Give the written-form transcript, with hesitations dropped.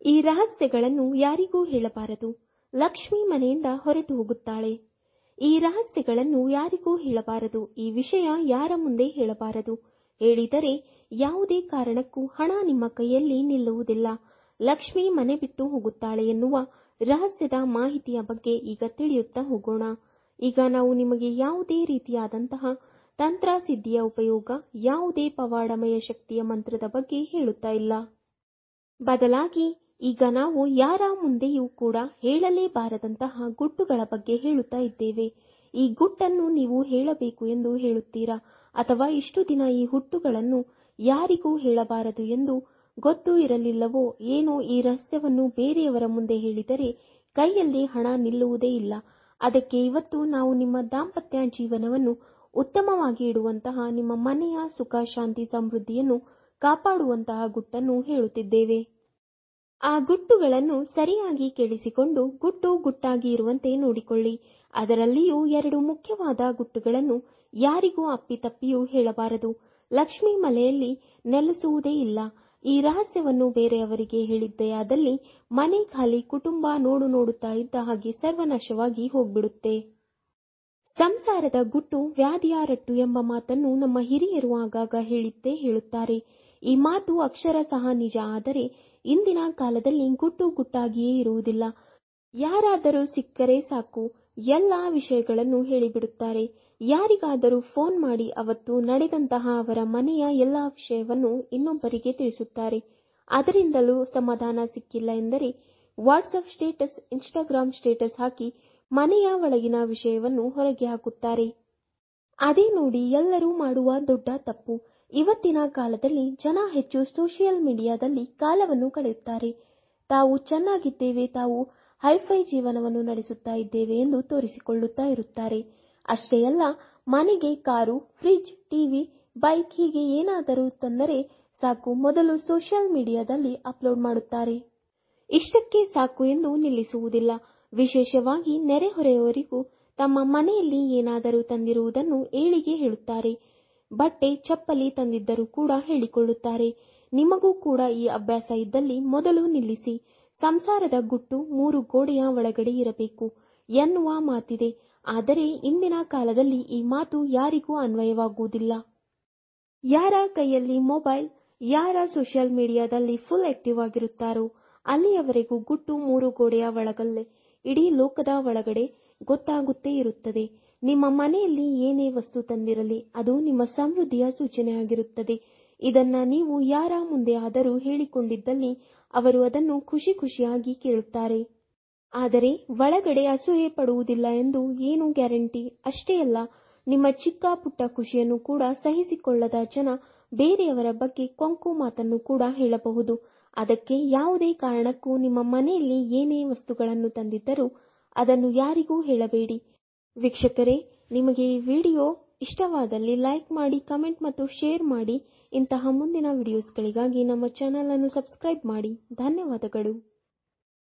ಈ ರಹಸ್ಯಗಳನ್ನು ಯಾರಿಗೂ ಹೇಳಬಾರದು. ಲಕ್ಷ್ಮಿ ಮನೆಯಿಂದ ಹೊರಟು ಹೋಗುತ್ತಾಳೆ. ಈ ರಹಸ್ಯಗಳನ್ನು ಯಾರಿಗೂ ಹೇಳಬಾರದು. ಈ ವಿಷಯ ಯಾರ ಮುಂದೆ ಹೇಳಬಾರದು. ಹೇಳಿದರೆ ಯಾವುದೇ ಕಾರಣಕ್ಕೂ ಹಣ ನಿಮ್ಮ ಕೈಯಲ್ಲಿ ನಿಲ್ಲುವುದಿಲ್ಲ. ಲಕ್ಷ್ಮಿ ಮನೆ ಬಿಟ್ಟು ಹೋಗುತ್ತಾಳೆ ಎನ್ನುವ ರಹಸ್ಯದ ಮಾಹಿತಿಯ ಬಗ್ಗೆ ಈಗ ತಿಳಿಯುತ್ತಾ ಹೋಗೋಣ. ಈಗ ನಾವು ನಿಮಗೆ ಯಾವುದೇ ರೀತಿಯಾದಂತಹ ತಂತ್ರ ಸಿದ್ಧಿಯ ಉಪಯೋಗ, ಯಾವುದೇ ಪವಾಡಮಯ ಶಕ್ತಿಯ ಮಂತ್ರದ ಬಗ್ಗೆ ಹೇಳುತ್ತಾ ಇಲ್ಲ. ಬದಲಾಗಿ ಈಗ ನಾವು ಯಾರ ಮುಂದೆಯೂ ಕೂಡ ಹೇಳಲೇಬಾರದಂತಹ ಗುಟ್ಟುಗಳ ಬಗ್ಗೆ ಹೇಳುತ್ತಾ ಇದ್ದೇವೆ. ಈ ಗುಟ್ಟನ್ನು ನೀವು ಹೇಳಬೇಕು ಎಂದು ಹೇಳುತ್ತೀರಾ, ಅಥವಾ ಇಷ್ಟು ದಿನ ಈ ಹುಟ್ಟುಗಳನ್ನು ಯಾರಿಗೂ ಹೇಳಬಾರದು ಎಂದು ಗೊತ್ತೂ ಇರಲಿಲ್ಲವೋ ಏನೋ. ಈ ರಹಸ್ಯವನ್ನು ಬೇರೆಯವರ ಮುಂದೆ ಹೇಳಿದರೆ ಕೈಯಲ್ಲಿ ಹಣ ನಿಲ್ಲುವುದೇ ಇಲ್ಲ. ಅದಕ್ಕೆ ಇವತ್ತು ನಾವು ನಿಮ್ಮ ದಾಂಪತ್ಯ ಜೀವನವನ್ನು ಉತ್ತಮವಾಗಿ ಇಡುವಂತಹ, ನಿಮ್ಮ ಮನೆಯ ಸುಖ ಶಾಂತಿ ಸಮೃದ್ಧಿಯನ್ನು ಕಾಪಾಡುವಂತಹ ಗುಟ್ಟನ್ನು ಹೇಳುತ್ತಿದ್ದೇವೆ. ಆ ಗುಟ್ಟುಗಳನ್ನು ಸರಿಯಾಗಿ ಕೇಳಿಸಿಕೊಂಡು ಗುಟ್ಟು ಗುಟ್ಟಾಗಿ ಇರುವಂತೆ ನೋಡಿಕೊಳ್ಳಿ. ಅದರಲ್ಲಿಯೂ 2 ಮುಖ್ಯವಾದ ಗುಟ್ಟುಗಳನ್ನು ಯಾರಿಗೂ ಅಪ್ಪಿತಪ್ಪಿಯೂ ಹೇಳಬಾರದು. ಲಕ್ಷ್ಮಿ ಮನೆಯಲ್ಲಿ ನೆಲೆಸುವುದೇ ಇಲ್ಲ. ಈ ರಹಸ್ಯವನ್ನು ಬೇರೆಯವರಿಗೆ ಹೇಳಿದ್ದೇ ಆದಲ್ಲಿ ಮನೆ ಖಾಲಿ, ಕುಟುಂಬ ನೋಡುತ್ತಾ ಇದ್ದ ಹಾಗೆ ಸರ್ವನಾಶವಾಗಿ ಹೋಗ್ಬಿಡುತ್ತೆ. ಸಂಸಾರದ ಗುಟ್ಟು ವ್ಯಾಧಿಯ ರಟ್ಟು ಎಂಬ ಮಾತನ್ನು ನಮ್ಮ ಹಿರಿಯರು ಆಗಾಗ ಹೇಳಿದ್ದೇ ಹೇಳುತ್ತಾರೆ. ಈ ಮಾತು ಅಕ್ಷರಶಃ ನಿಜ. ಆದರೆ ಇಂದಿನ ಕಾಲದಲ್ಲಿ ಗುಟ್ಟು ಗುಟ್ಟಾಗಿಯೇ ಇರುವುದಿಲ್ಲ. ಯಾರಾದರೂ ಸಿಕ್ಕರೆ ಸಾಕು, ಎಲ್ಲಾ ವಿಷಯಗಳನ್ನು ಹೇಳಿಬಿಡುತ್ತಾರೆ. ಯಾರಿಗಾದರೂ ಫೋನ್ ಮಾಡಿ ಅವತ್ತು ನಡೆದಂತಹ ಅವರ ಮನೆಯ ಎಲ್ಲಾ ವಿಷಯವನ್ನು ಇನ್ನೊಬ್ಬರಿಗೆ ತಿಳಿಸುತ್ತಾರೆ. ಅದರಿಂದಲೂ ಸಮಾಧಾನ ಸಿಕ್ಕಿಲ್ಲ ಎಂದರೆ ವಾಟ್ಸಪ್ ಸ್ಟೇಟಸ್, ಇನ್ಸ್ಟಾಗ್ರಾಮ್ ಸ್ಟೇಟಸ್ ಹಾಕಿ ಮನೆಯ ಒಳಗಿನ ವಿಷಯವನ್ನು ಹೊರಗೆ ಹಾಕುತ್ತಾರೆ. ಅದೇ ನೋಡಿ ಎಲ್ಲರೂ ಮಾಡುವ ದೊಡ್ಡ ತಪ್ಪು. ಇವತ್ತಿನ ಕಾಲದಲ್ಲಿ ಜನ ಹೆಚ್ಚು ಸೋಷಿಯಲ್ ಮೀಡಿಯಾದಲ್ಲಿ ಕಾಲವನ್ನು ಕಳೆಯುತ್ತಾರೆ. ತಾವು ಚೆನ್ನಾಗಿದ್ದೇವೆ, ತಾವು ಹೈಫೈ ಜೀವನವನ್ನು ನಡೆಸುತ್ತಾ ಇದ್ದೇವೆ ಎಂದು ತೋರಿಸಿಕೊಳ್ಳುತ್ತಾ ಇರುತ್ತಾರೆ. ಅಷ್ಟೇ ಅಲ್ಲ, ಮನೆಗೆ ಕಾರು, ಫ್ರಿಡ್ಜ್, ಟಿವಿ, ಬೈಕ್ ಹೀಗೆ ಏನಾದರೂ ತಂದರೆ ಸಾಕು, ಮೊದಲು ಸೋಷಿಯಲ್ ಮೀಡಿಯಾದಲ್ಲಿ ಅಪ್ಲೋಡ್ ಮಾಡುತ್ತಾರೆ. ಇಷ್ಟಕ್ಕೆ ಸಾಕು ಎಂದು ನಿಲ್ಲಿಸುವುದಿಲ್ಲ. ವಿಶೇಷವಾಗಿ ನೆರೆಹೊರೆಯವರಿಗೂ ತಮ್ಮ ಮನೆಯಲ್ಲಿ ಏನಾದರೂ ತಂದಿರುವುದನ್ನು ಏಳಿಗೆ ಹೇಳುತ್ತಾರೆ. ಬಟ್ಟೆ ಚಪ್ಪಲಿ ತಂದಿದ್ದರೂ ಕೂಡ ಹೇಳಿಕೊಳ್ಳುತ್ತಾರೆ. ನಿಮಗೂ ಕೂಡ ಈ ಅಭ್ಯಾಸ ಇದ್ದಲ್ಲಿ ಮೊದಲು ನಿಲ್ಲಿಸಿ. ಸಂಸಾರದ ಗುಟ್ಟು 3 ಗೋಡೆಯ ಒಳಗಡೆ ಇರಬೇಕು ಎನ್ನುವ ಮಾತಿದೆ. ಆದರೆ ಇಂದಿನ ಕಾಲದಲ್ಲಿ ಈ ಮಾತು ಯಾರಿಗೂ ಅನ್ವಯವಾಗುವುದಿಲ್ಲ. ಯಾರ ಕೈಯಲ್ಲಿ ಮೊಬೈಲ್, ಯಾರ ಸೋಷಿಯಲ್ ಮೀಡಿಯಾದಲ್ಲಿ ಫುಲ್ ಆಕ್ಟಿವ್ ಆಗಿರುತ್ತಾರೋ ಅಲ್ಲಿಯವರೆಗೂ ಗುಟ್ಟು 3 ಗೋಡೆಯ ಒಳಗಲ್ಲೇ ಇಡೀ ಲೋಕದ ಒಳಗಡೆ ಗೊತ್ತಾಗುತ್ತೇ ಇರುತ್ತದೆ. ನಿಮ್ಮ ಮನೆಯಲ್ಲಿ ಏನೇ ವಸ್ತು ತಂದಿರಲಿ ಅದು ನಿಮ್ಮ ಸಮೃದ್ಧಿಯ ಸೂಚನೆಯಾಗಿರುತ್ತದೆ. ಇದನ್ನ ನೀವು ಯಾರ ಮುಂದೆ ಆದರೂ ಹೇಳಿಕೊಂಡಿದ್ದಲ್ಲಿ ಅವರು ಅದನ್ನು ಖುಷಿಯಾಗಿ ಕೇಳುತ್ತಾರೆ. ಆದರೆ ಒಳಗಡೆ ಅಸೂಯೆ ಪಡುವುದಿಲ್ಲ ಎಂದು ಏನು ಗ್ಯಾರಂಟಿ? ಅಷ್ಟೇ ಅಲ್ಲ, ನಿಮ್ಮ ಚಿಕ್ಕ ಪುಟ್ಟ ಖುಷಿಯನ್ನು ಕೂಡ ಸಹಿಸಿಕೊಳ್ಳದ ಜನ ಬೇರೆಯವರ ಬಗ್ಗೆ ಕೊಂಕು ಮಾತನ್ನು ಕೂಡ ಹೇಳಬಹುದು. ಅದಕ್ಕೆ ಯಾವುದೇ ಕಾರಣಕ್ಕೂ ನಿಮ್ಮ ಮನೆಯಲ್ಲಿ ಏನೇ ವಸ್ತುಗಳನ್ನು ತಂದಿದ್ದರೂ ಅದನ್ನು ಯಾರಿಗೂ ಹೇಳಬೇಡಿ. ವೀಕ್ಷಕರೇ, ನಿಮಗೆ ಈ ವಿಡಿಯೋ ಇಷ್ಟವಾದಲ್ಲಿ ಲೈಕ್ ಮಾಡಿ, ಕಮೆಂಟ್ ಮತ್ತು ಶೇರ್ ಮಾಡಿ. ಇಂತಹ ಮುಂದಿನ ವಿಡಿಯೋಸ್ಗಳಿಗಾಗಿ ನಮ್ಮ ಚಾನೆಲ್ ಅನ್ನು ಸಬ್ಸ್ಕ್ರೈಬ್ ಮಾಡಿ. ಧನ್ಯವಾದಗಳು.